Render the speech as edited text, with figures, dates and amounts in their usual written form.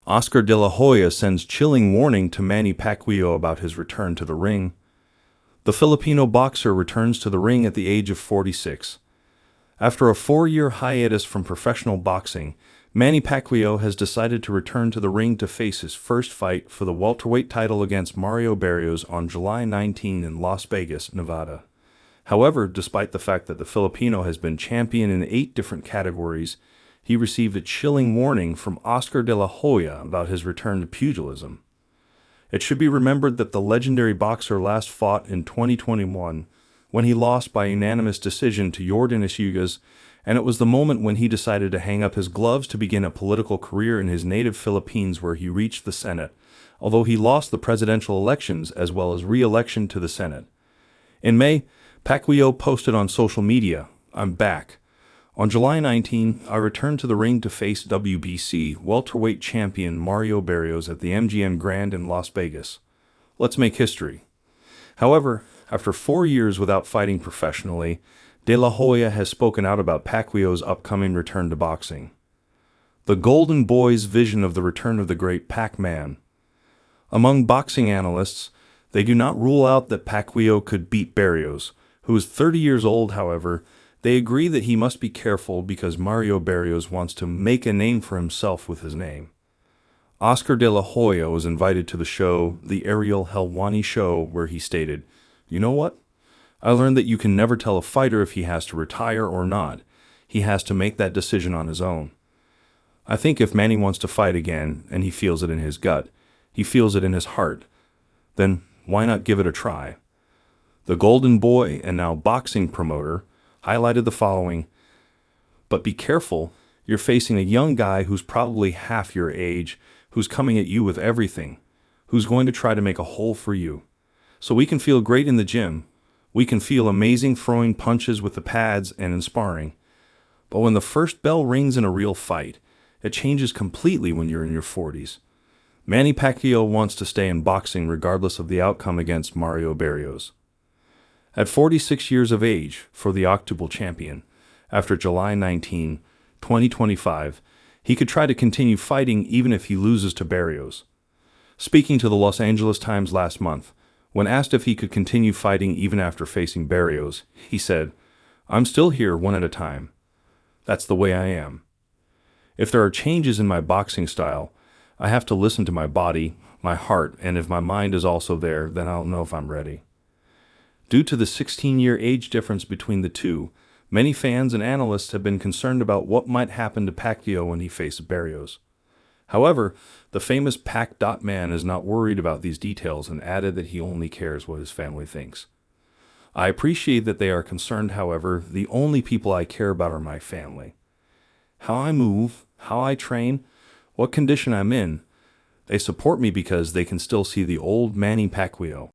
Oscar De La Hoya sends chilling warning to Manny Pacquiao about his return to the ring. The Filipino boxer returns to the ring at the age of 46. After a 4-year hiatus from professional boxing, Manny Pacquiao has decided to return to the ring to face his first fight for the welterweight title against Mario Barrios on July 19 in Las Vegas, Nevada. However, despite the fact that the Filipino has been champion in 8 different categories, he received a chilling warning from Oscar De La Hoya about his return to pugilism. It should be remembered that the legendary boxer last fought in 2021 when he lost by unanimous decision to Yordenis Ugas, and it was the moment when he decided to hang up his gloves to begin a political career in his native Philippines, where he reached the Senate, although he lost the presidential elections as well as re-election to the Senate. In May, Pacquiao posted on social media, "I'm back. On July 19, I returned to the ring to face WBC welterweight champion Mario Barrios at the MGM Grand in Las Vegas. Let's make history." However, after 4 years without fighting professionally, De La Hoya has spoken out about Pacquiao's upcoming return to boxing. The Golden Boy's vision of the return of the great Pac-Man. Among boxing analysts, they do not rule out that Pacquiao could beat Barrios, who is 30 years old. However, they agree that he must be careful because Mario Barrios wants to make a name for himself with his name. Oscar De La Hoya was invited to the show, The Ariel Helwani Show, where he stated, "You know what? I learned that you can never tell a fighter if he has to retire or not. He has to make that decision on his own. I think if Manny wants to fight again, and he feels it in his gut, he feels it in his heart, then why not give it a try?" The Golden Boy, and now boxing promoter, highlighted the following: "But be careful, you're facing a young guy who's probably half your age, who's coming at you with everything, who's going to try to make a hole for you. So we can feel great in the gym, we can feel amazing throwing punches with the pads and in sparring, but when the first bell rings in a real fight, it changes completely when you're in your 40s. Manny Pacquiao wants to stay in boxing regardless of the outcome against Mario Barrios." At 46 years of age, for the octuple champion, after July 19, 2025, he could try to continue fighting even if he loses to Barrios. Speaking to the Los Angeles Times last month, when asked if he could continue fighting even after facing Barrios, he said, "I'm still here one at a time. That's the way I am. If there are changes in my boxing style, I have to listen to my body, my heart, and if my mind is also there, then I'll know if I'm ready." Due to the 16-year age difference between the two, many fans and analysts have been concerned about what might happen to Pacquiao when he faces Barrios. However, the famous Pac-Man is not worried about these details and added that he only cares what his family thinks. "I appreciate that they are concerned, however, the only people I care about are my family. How I move, how I train, what condition I'm in. They support me because they can still see the old Manny Pacquiao.